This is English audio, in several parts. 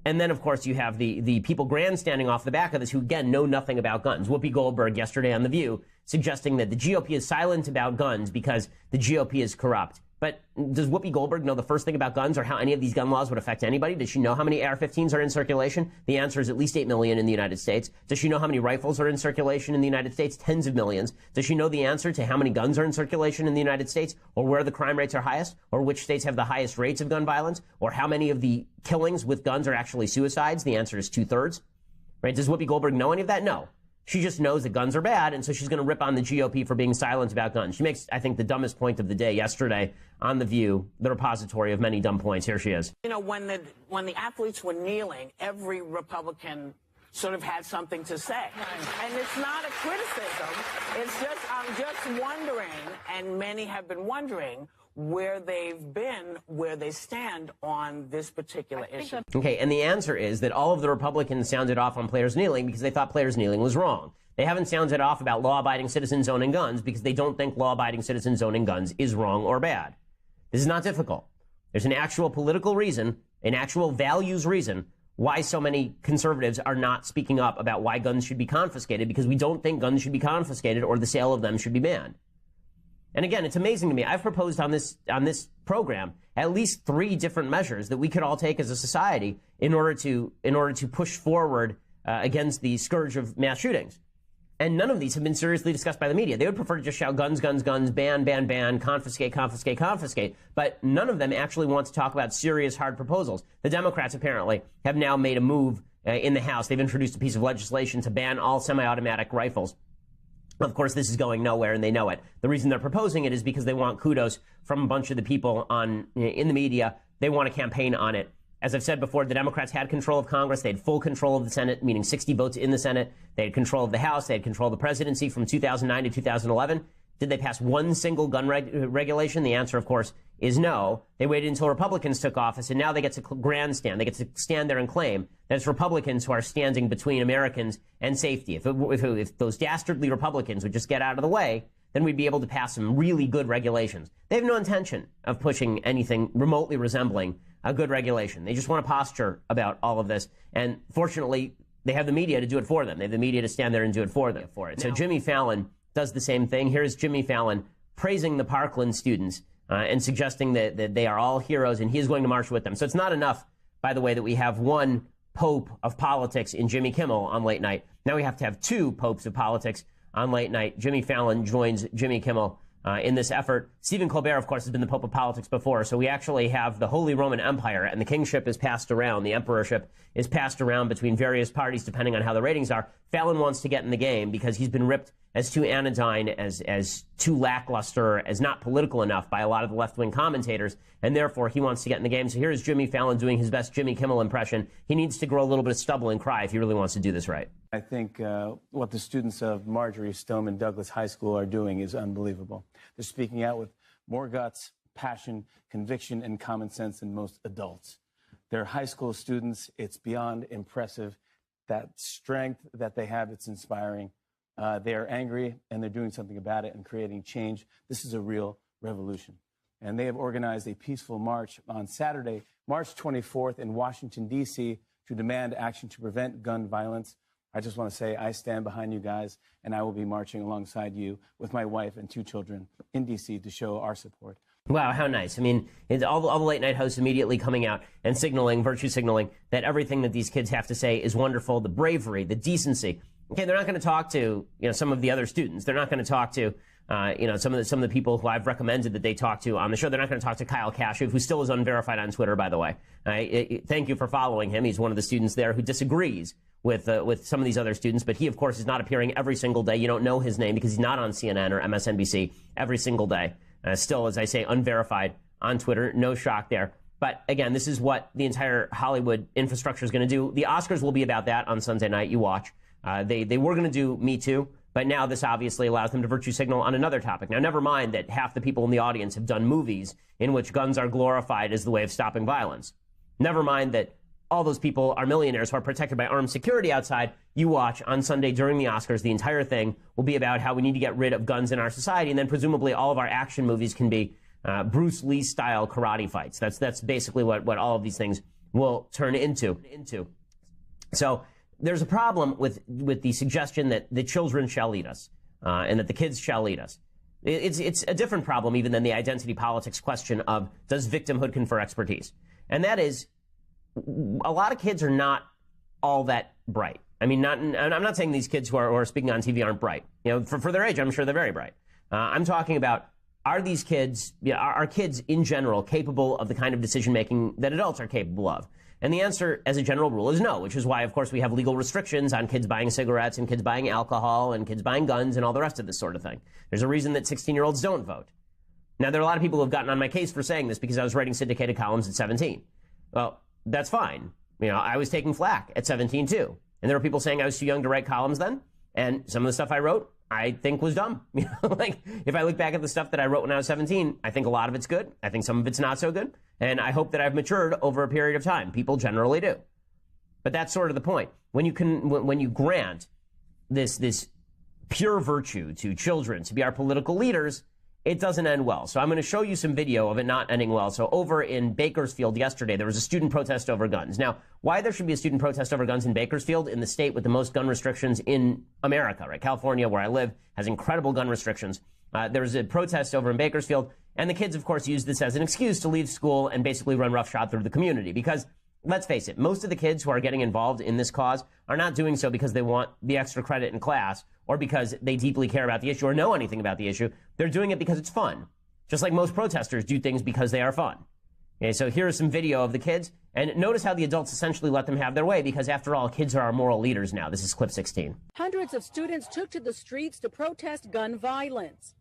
And then, of course, you have the people grandstanding off the back of this who, again, know nothing about guns. Whoopi Goldberg yesterday on The View suggesting that the GOP is silent about guns because the GOP is corrupt. But does Whoopi Goldberg know the first thing about guns or how any of these gun laws would affect anybody? Does she know how many AR-15s are in circulation? The answer is at least 8 million in the United States. Does she know how many rifles are in circulation in the United States? Tens of millions. Does she know the answer to how many guns are in circulation in the United States, or where the crime rates are highest, or which states have the highest rates of gun violence, or how many of the killings with guns are actually suicides? The answer is 2/3. Right? Does Whoopi Goldberg know any of that? No. She just knows that guns are bad, and so she's going to rip on the GOP for being silent about guns. She makes, I think, the dumbest point of the day yesterday on The View, the repository of many dumb points. Here she is. You know, when the athletes were kneeling, every Republican sort of had something to say. And it's not a criticism. It's just, I'm just wondering, and many have been wondering, where they've been, where they stand on this particular issue. Okay, and the answer is that all of the Republicans sounded off on players kneeling because they thought players kneeling was wrong. They haven't sounded off about law-abiding citizens owning guns because they don't think law-abiding citizens owning guns is wrong or bad. This is not difficult. There's an actual political reason, an actual values reason, why so many conservatives are not speaking up about why guns should be confiscated, because we don't think guns should be confiscated or the sale of them should be banned. And again, it's amazing to me. I've proposed on this program at least 3 different measures that we could all take as a society in order to push forward against the scourge of mass shootings. And none of these have been seriously discussed by the media. They would prefer to just shout guns, guns, guns, ban, ban, ban, confiscate, confiscate, confiscate. But none of them actually want to talk about serious, hard proposals. The Democrats apparently have now made a move in the House. They've introduced a piece of legislation to ban all semi-automatic rifles. Of course, this is going nowhere, and they know it. The reason they're proposing it is because they want kudos from a bunch of the people in the media. They want a campaign on it. As I've said before, the Democrats had control of Congress. They had full control of the Senate, meaning 60 votes in the Senate. They had control of the House. They had control of the presidency from 2009 to 2011. Did they pass one single gun regulation? The answer, of course, is no. They waited until Republicans took office, and now they get to grandstand. They get to stand there and claim that it's Republicans who are standing between Americans and safety. If those dastardly Republicans would just get out of the way, then we'd be able to pass some really good regulations. They have no intention of pushing anything remotely resembling a good regulation. They just want to posture about all of this. And fortunately, they have the media to do it for them. They have the media to stand there and do it for them. So Jimmy Fallon does the same thing. Here's Jimmy Fallon praising the Parkland students and suggesting that they are all heroes and he is going to march with them. So it's not enough, by the way, that we have one pope of politics in Jimmy Kimmel on late night. Now we have to have 2 popes of politics on late night. Jimmy Fallon joins Jimmy Kimmel in this effort. Stephen Colbert, of course, has been the pope of politics before, so we actually have the Holy Roman Empire, and the kingship is passed around, the emperorship is passed around between various parties depending on how the ratings are. Fallon wants to get in the game because he's been ripped as too anodyne, as too lackluster, as not political enough by a lot of the left-wing commentators, and therefore he wants to get in the game. So here's Jimmy Fallon doing his best Jimmy Kimmel impression. He needs to grow a little bit of stubble and cry if he really wants to do this right. I think what the students of Marjorie Stoneman Douglas High School are doing is unbelievable. They're speaking out with more guts, passion, conviction, and common sense than most adults. They're high school students. It's beyond impressive. That strength that they have, it's inspiring. They are angry, and they're doing something about it and creating change. This is a real revolution. And they have organized a peaceful march on Saturday, March 24th in Washington, D.C., to demand action to prevent gun violence. I just want to say I stand behind you guys, and I will be marching alongside you with my wife and 2 children in D.C. to show our support. Wow, how nice. I mean, all the late-night hosts immediately coming out and signaling, virtue signaling, that everything that these kids have to say is wonderful, the bravery, the decency. Okay, they're not going to talk to, some of the other students. They're not going to talk to, some of the people who I've recommended that they talk to on the show. They're not going to talk to Kyle Kashuv, who still is unverified on Twitter, by the way. Thank you for following him. He's one of the students there who disagrees with some of these other students, but he, of course, is not appearing every single day. You don't know his name because he's not on CNN or MSNBC every single day. Still, as I say, unverified on Twitter. No shock there. But again, this is what the entire Hollywood infrastructure is going to do. The Oscars will be about that on Sunday night. You watch. They were going to do Me Too, but now this obviously allows them to virtue signal on another topic. Now, never mind that half the people in the audience have done movies in which guns are glorified as the way of stopping violence. Never mind that all those people are millionaires who are protected by armed security outside. You watch on Sunday during the Oscars, the entire thing will be about how we need to get rid of guns in our society, and then presumably all of our action movies can be Bruce Lee-style karate fights. That's basically what all of these things will turn into. So there's a problem with the suggestion that the children shall lead us, and that the kids shall lead us. It's a different problem even than the identity politics question of does victimhood confer expertise? And that is, a lot of kids are not all that bright. I mean, I'm not saying these kids who are speaking on TV aren't bright. You know, for their age, I'm sure they're very bright. I'm talking about, are these kids, are kids in general capable of the kind of decision making that adults are capable of? And the answer, as a general rule, is no, which is why, of course, we have legal restrictions on kids buying cigarettes and kids buying alcohol and kids buying guns and all the rest of this sort of thing. There's a reason that 16-year-olds don't vote. Now, there are a lot of people who have gotten on my case for saying this because I was writing syndicated columns at 17. Well, that's fine. You know, I was taking flack at 17, too. And there were people saying I was too young to write columns then. And some of the stuff I wrote, I think was dumb. You know, like, if I look back at the stuff that I wrote when I was 17, I think a lot of it's good. I think some of it's not so good. And I hope that I've matured over a period of time. People generally do. But that's sort of the point. When you grant this pure virtue to children to be our political leaders, it doesn't end well. So I'm going to show you some video of it not ending well. So over in Bakersfield yesterday, there was a student protest over guns. Now, why there should be a student protest over guns in Bakersfield, in the state with the most gun restrictions in America, right? California, where I live, has incredible gun restrictions. There was a protest over in Bakersfield, and the kids, of course, used this as an excuse to leave school and basically run roughshod through the community. Because, let's face it, most of the kids who are getting involved in this cause are not doing so because they want the extra credit in class or because they deeply care about the issue or know anything about the issue. They're doing it because it's fun. Just like most protesters do things because they are fun. Okay, so here is some video of the kids. And notice how the adults essentially let them have their way because, after all, kids are our moral leaders now. This is clip 16. Hundreds of students took to the streets to protest gun violence.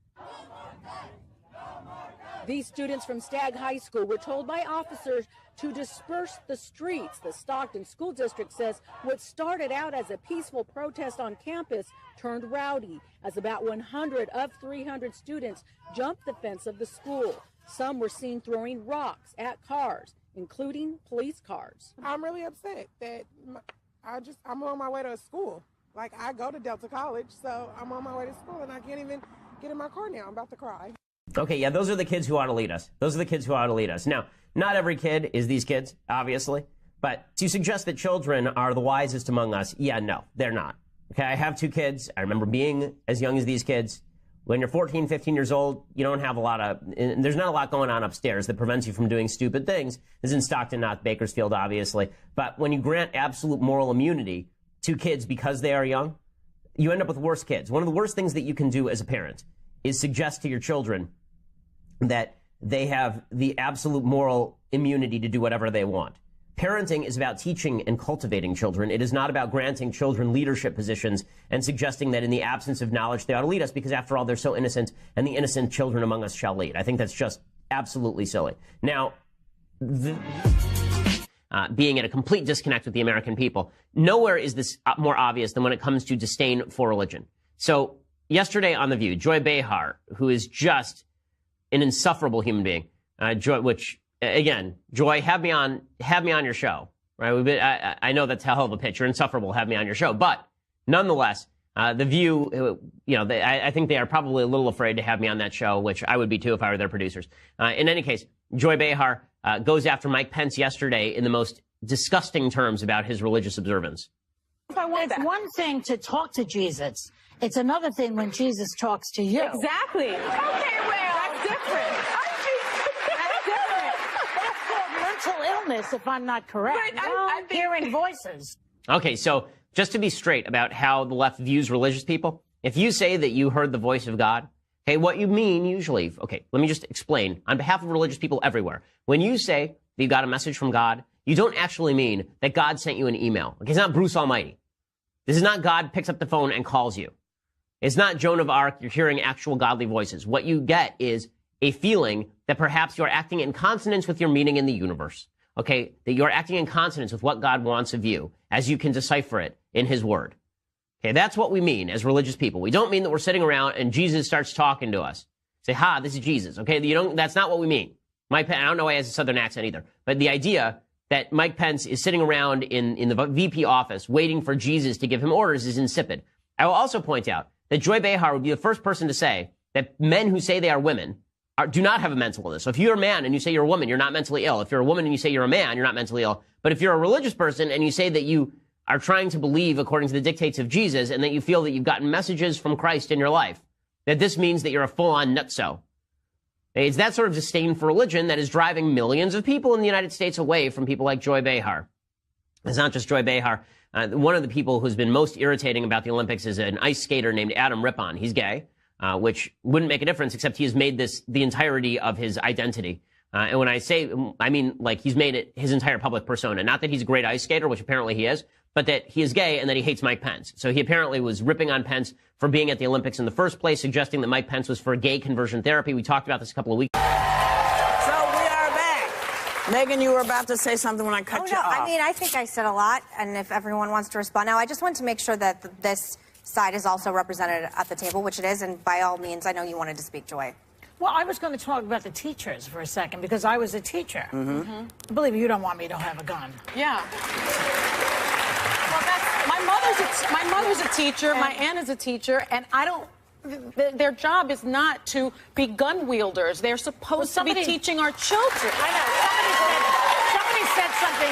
These students from Stagg High School were told by officers to disperse the streets. The Stockton School District says what started out as a peaceful protest on campus turned rowdy as about 100 of 300 students jumped the fence of the school. Some were seen throwing rocks at cars, including police cars. I'm really upset that I'm on my way to school. Like, I go to Delta College, so I'm on my way to school and I can't even get in my car now. I'm about to cry. Okay, yeah, those are the kids who ought to lead us. Those are the kids who ought to lead us. Now, not every kid is these kids, obviously. But to suggest that children are the wisest among us, yeah, no, they're not. Okay, I have two kids. I remember being as young as these kids. When you're 14, 15 years old, you don't have there's not a lot going on upstairs that prevents you from doing stupid things. This is in Stockton, not Bakersfield, obviously. But when you grant absolute moral immunity to kids because they are young, you end up with worse kids. One of the worst things that you can do as a parent is suggest to your children that they have the absolute moral immunity to do whatever they want. Parenting is about teaching and cultivating children. It is not about granting children leadership positions and suggesting that in the absence of knowledge they ought to lead us because, after all, they're so innocent and the innocent children among us shall lead. I think that's just absolutely silly. Now, being at a complete disconnect with the American people, nowhere is this more obvious than when it comes to disdain for religion. So yesterday on The View, Joy Behar, who is just an insufferable human being, Again, Joy, have me on your show, right? I know that's a hell of a pitch. You're insufferable. Have me on your show. But nonetheless, The View, I think they are probably a little afraid to have me on that show, which I would be too if I were their producers. In any case, Joy Behar goes after Mike Pence yesterday in the most disgusting terms about his religious observance. It's one thing to talk to Jesus. It's another thing when Jesus talks to you. Exactly. Okay, well, that's different. Mental illness, if I'm not correct. But I'm hearing voices. Okay, so just to be straight about how the left views religious people, if you say that you heard the voice of God, okay, what you mean usually, okay, let me just explain on behalf of religious people everywhere. When you say that you got a message from God, you don't actually mean that God sent you an email. Okay, it's not Bruce Almighty. This is not God picks up the phone and calls you. It's not Joan of Arc. You're hearing actual godly voices. What you get is a feeling that perhaps you're acting in consonance with your meaning in the universe. Okay, that you're acting in consonance with what God wants of you as you can decipher it in his word. Okay, that's what we mean as religious people. We don't mean that we're sitting around and Jesus starts talking to us. Say, ha, this is Jesus. Okay, that's not what we mean. Mike Pence, I don't know why he has a southern accent either, but the idea that Mike Pence is sitting around in the VP office waiting for Jesus to give him orders is insipid. I will also point out that Joy Behar would be the first person to say that men who say they are women do not have a mental illness. So if you're a man and you say you're a woman, you're not mentally ill. If you're a woman and you say you're a man, you're not mentally ill. But if you're a religious person and you say that you are trying to believe according to the dictates of Jesus and that you feel that you've gotten messages from Christ in your life, that this means that you're a full-on nutso. It's that sort of disdain for religion that is driving millions of people in the United States away from people like Joy Behar. It's not just Joy Behar. One of the people who's been most irritating about the Olympics is an ice skater named Adam Rippon. He's gay, which wouldn't make a difference, except he has made this the entirety of his identity. And when I say, I mean, like, he's made it his entire public persona. Not that he's a great ice skater, which apparently he is, but that he is gay and that he hates Mike Pence. So he apparently was ripping on Pence for being at the Olympics in the first place, suggesting that Mike Pence was for gay conversion therapy. We talked about this a couple of weeks ago. So we are back. Megan, you were about to say something when I cut you off. I mean, I think I said a lot, and if everyone wants to respond now, I just want to make sure that this side is also represented at the table, which it is, and by all means, I know you wanted to speak, Joy. Well, I was going to talk about the teachers for a second, because I was a teacher. Believe me, you don't want me to have a gun. Yeah. Well, my mother's a teacher, my aunt is a teacher, and I don't. Their job is not to be gun wielders. They're supposed to be teaching our children. I know. Somebody said something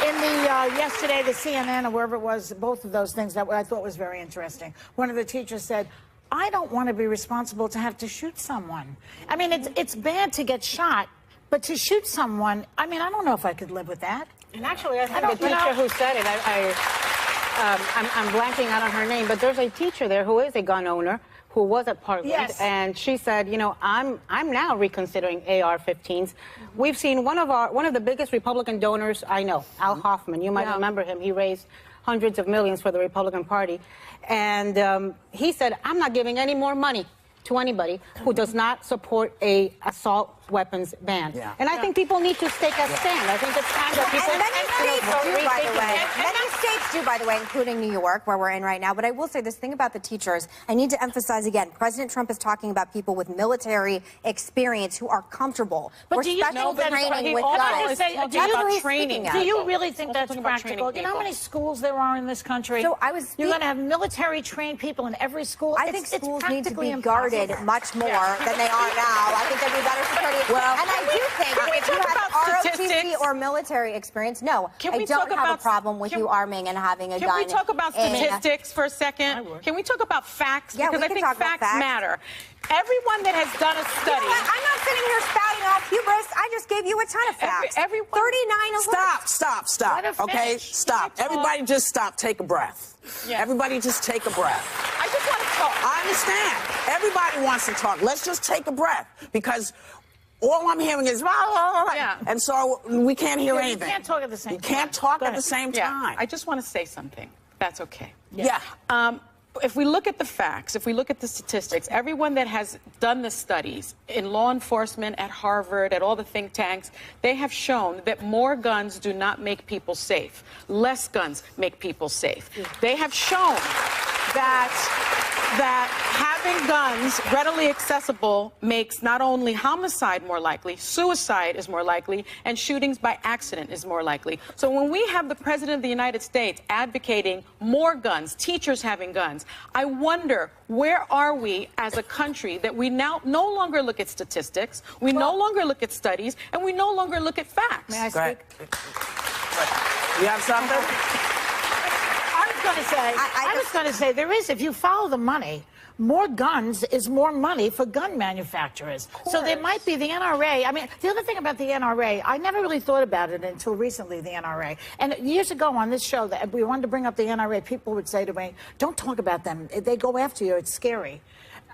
in the yesterday, the CNN or wherever it was, both of those things that I thought was very interesting. One of the teachers said, I don't want to be responsible to have to shoot someone. I mean, it's bad to get shot, but to shoot someone, I mean, I don't know if I could live with that. And actually, I think the teacher who said it, I'm blanking out on her name, but there's a teacher there who is a gun owner who was at Parkland, and she said, you know, I'm now reconsidering AR-15s. We've seen one of the biggest Republican donors I know, Al Hoffman. You might remember him. He raised hundreds of millions for the Republican Party, and he said, I'm not giving any more money to anybody who does not support a assault weapons ban. And I think people need to take a stand. I think it's time that people... And many states do, by the way. Many states do, by the way, including New York, where we're in right now. But I will say this thing about the teachers. I need to emphasize again, President Trump is talking about people with military experience who are comfortable. But do you know that training with guns? Do you really think that's practical? Do you know how many schools there are in this country? So you're going to have military trained people in every school? I think schools need to be guarded much more than they are now. I think there'd be better security. And I do think if you have ROTC or military experience, no, I don't have a problem with you arming and having a gun. Can we talk about statistics for a second? Can we talk about facts? Yeah, because I think facts matter. Everyone that has done a study... You know what? I'm not sitting here spouting off hubris. I just gave you a ton of facts. 39 alerts. Stop. Okay, stop. Everybody just stop. Take a breath. Everybody just take a breath. I just want to talk. I understand. Everybody wants to talk. Let's just take a breath, because all I'm hearing is and so we can't hear anything. You can't talk at the same time. You can't talk at the same time. I just want to say something. That's okay. Yeah. If we look at the facts, if we look at the statistics, everyone that has done the studies in law enforcement, at Harvard, at all the think tanks, they have shown that more guns do not make people safe. Less guns make people safe. They have shown that having guns readily accessible makes not only homicide more likely, suicide is more likely, and shootings by accident is more likely. So when we have the President of the United States advocating more guns, teachers having guns, I wonder, where are we as a country that we now no longer look at statistics, we no longer look at studies, and we no longer look at facts? May I speak? You have something? I was going to say, there is, if you follow the money, more guns is more money for gun manufacturers. So there might be the NRA. I mean, the other thing about the NRA, I never really thought about it until recently, the NRA. And years ago on this show, that we wanted to bring up the NRA, people would say to me, don't talk about them. They go after you. It's scary.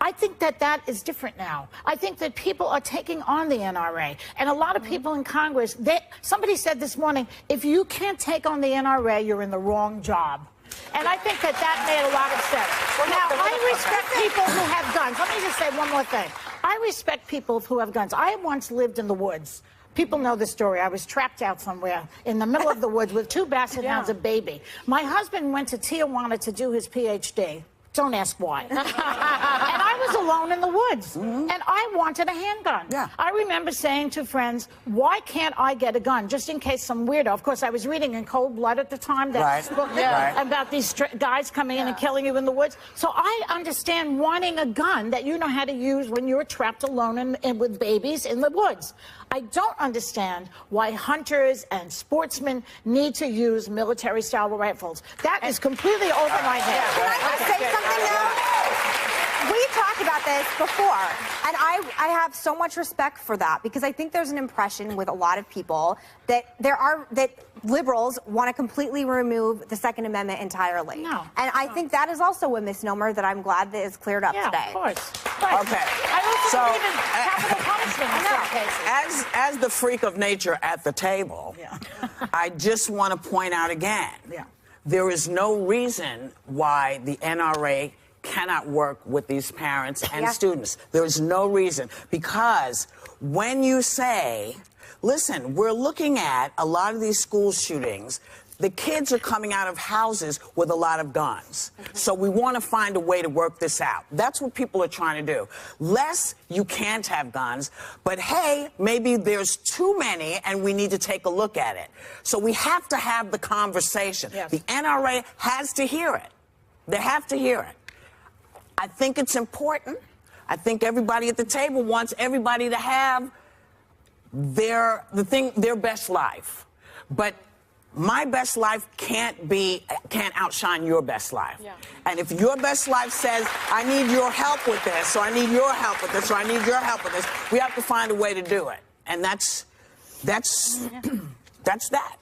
I think that is different now. I think that people are taking on the NRA. And a lot of people in Congress, somebody said this morning, if you can't take on the NRA, you're in the wrong job. And I think that made a lot of sense. Now, I respect people who have guns. Let me just say one more thing. I respect people who have guns. I once lived in the woods. People know the story. I was trapped out somewhere in the middle of the woods with 2 basset hounds, a baby. My husband went to Tijuana to do his PhD. Don't ask why. And I was alone in the woods, and I wanted a handgun. Yeah. I remember saying to friends, why can't I get a gun, just in case some weirdo, of course, I was reading in Cold Blood at the time, that book about these guys coming in and killing you in the woods. So I understand wanting a gun that you know how to use when you're trapped alone with babies in the woods. I don't understand why hunters and sportsmen need to use military-style rifles. That is completely over my head. Can I just say something, though? We talked about this before, and I have so much respect for that, because I think there's an impression with a lot of people that that liberals want to completely remove the Second Amendment entirely. No. And I think that is also a misnomer that I'm glad that is cleared up today. Of course. Okay. I also believe in capital punishment in some cases. As the freak of nature at the table, I just want to point out again, there is no reason why the NRA cannot work with these parents and students. There's no reason. Because when you say, listen, we're looking at a lot of these school shootings, the kids are coming out of houses with a lot of guns. So we want to find a way to work this out. That's what people are trying to do. Less, you can't have guns, but hey, maybe there's too many and we need to take a look at it. So we have to have the conversation. The NRA has to hear it. They have to hear it. I think it's important. I think everybody at the table wants everybody to have their best life. But my best life can't outshine your best life. And if your best life says, I need your help with this, or I need your help with this, or I need your help with this, we have to find a way to do it. And that's that.